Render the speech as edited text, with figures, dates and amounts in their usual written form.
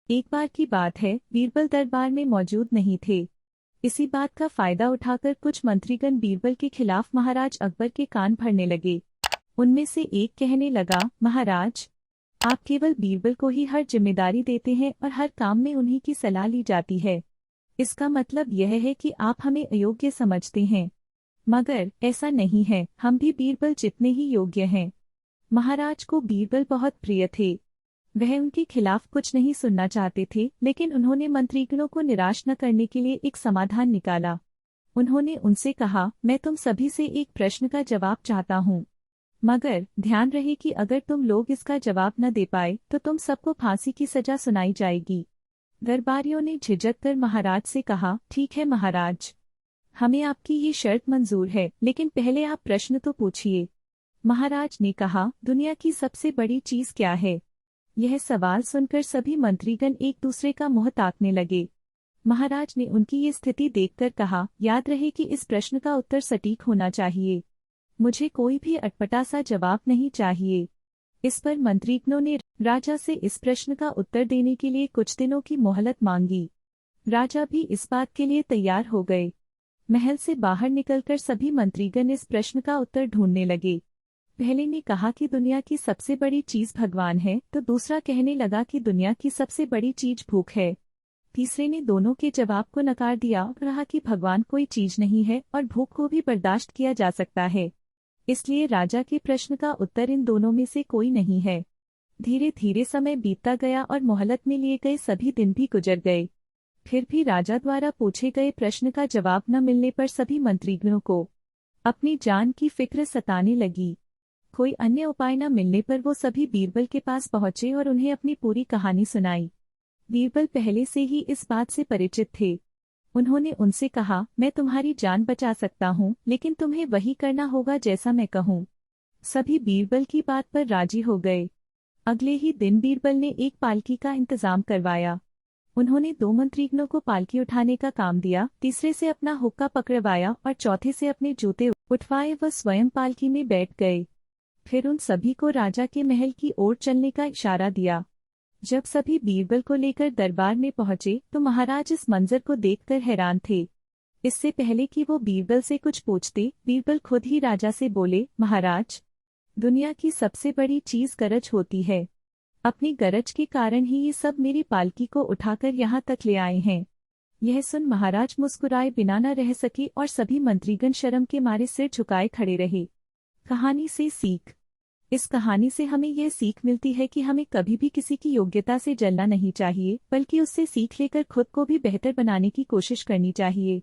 एक बार की बात है, बीरबल दरबार में मौजूद नहीं थे। इसी बात का फायदा उठाकर कुछ मंत्रीगण बीरबल के खिलाफ महाराज अकबर के कान भरने लगे। उनमें से एक कहने लगा, महाराज, आप केवल बीरबल को ही हर जिम्मेदारी देते हैं और हर काम में उन्हीं की सलाह ली जाती है। इसका मतलब यह है कि आप हमें अयोग्य समझते हैं। मगर ऐसा नहीं है, हम भी बीरबल जितने ही योग्य हैं। महाराज को बीरबल बहुत प्रिय थे। वह उनके खिलाफ कुछ नहीं सुनना चाहते थे, लेकिन उन्होंने मंत्रीगणों को निराश न करने के लिए एक समाधान निकाला। उन्होंने उनसे कहा, मैं तुम सभी से एक प्रश्न का जवाब चाहता हूँ, मगर ध्यान रहे कि अगर तुम लोग इसका जवाब न दे पाए तो तुम सबको फांसी की सजा सुनाई जाएगी। दरबारियों ने झिझक कर महाराज से कहा, ठीक है महाराज, हमें आपकी ये शर्त मंजूर है, लेकिन पहले आप प्रश्न तो पूछिए। महाराज ने कहा, दुनिया की सबसे बड़ी चीज क्या है? यह सवाल सुनकर सभी मंत्रीगण एक दूसरे का मुंह ताकने लगे। महाराज ने उनकी ये स्थिति देखकर कहा, याद रहे कि इस प्रश्न का उत्तर सटीक होना चाहिए। मुझे कोई भी अटपटा सा जवाब नहीं चाहिए। इस पर मंत्रीगणों ने राजा से इस प्रश्न का उत्तर देने के लिए कुछ दिनों की मोहलत मांगी। राजा भी इस बात के लिए तैयार हो गए। महल से बाहर निकलकर सभी मंत्रीगण इस प्रश्न का उत्तर ढूंढने लगे। पहले ने कहा कि दुनिया की सबसे बड़ी चीज भगवान है, तो दूसरा कहने लगा कि दुनिया की सबसे बड़ी चीज भूख है। तीसरे ने दोनों के जवाब को नकार दिया और कहा कि भगवान कोई चीज नहीं है और भूख को भी बर्दाश्त किया जा सकता है। इसलिए राजा के प्रश्न का उत्तर इन दोनों में से कोई नहीं है। धीरे धीरे समय बीतता गया और मोहलत में लिए गए सभी दिन भी गुजर गए। फिर भी राजा द्वारा पूछे गए प्रश्न का जवाब न मिलने पर सभी मंत्रीगणों को अपनी जान की फिक्र सताने लगी। कोई अन्य उपाय न मिलने पर वो सभी बीरबल के पास पहुंचे और उन्हें अपनी पूरी कहानी सुनाई। बीरबल पहले से ही इस बात से परिचित थे। उन्होंने उनसे कहा, मैं तुम्हारी जान बचा सकता हूँ, लेकिन तुम्हें वही करना होगा जैसा मैं कहूँ। सभी बीरबल की बात पर राजी हो गए। अगले ही दिन बीरबल ने एक पालकी का इंतजाम करवाया। उन्होंने 2 मंत्रीगणों को पालकी उठाने का काम दिया, तीसरे से अपना हुक्का पकड़वाया और चौथे से अपने जूते उठवाए व स्वयं पालकी में बैठ गए। फिर उन सभी को राजा के महल की ओर चलने का इशारा दिया। जब सभी बीरबल को लेकर दरबार में पहुंचे तो महाराज इस मंजर को देखकर हैरान थे। इससे पहले कि वो बीरबल से कुछ पूछते, बीरबल खुद ही राजा से बोले, महाराज, दुनिया की सबसे बड़ी चीज गरज होती है। अपनी गरज के कारण ही ये सब मेरी पालकी को उठाकर यहाँ तक ले आए हैं। यह सुन महाराज मुस्कुराए बिना न रह सके और सभी मंत्रीगण शर्म के मारे सिर झुकाए खड़े रहे। कहानी से सीख। इस कहानी से हमें यह सीख मिलती है कि हमें कभी भी किसी की योग्यता से जलना नहीं चाहिए, बल्कि उससे सीख लेकर खुद को भी बेहतर बनाने की कोशिश करनी चाहिए।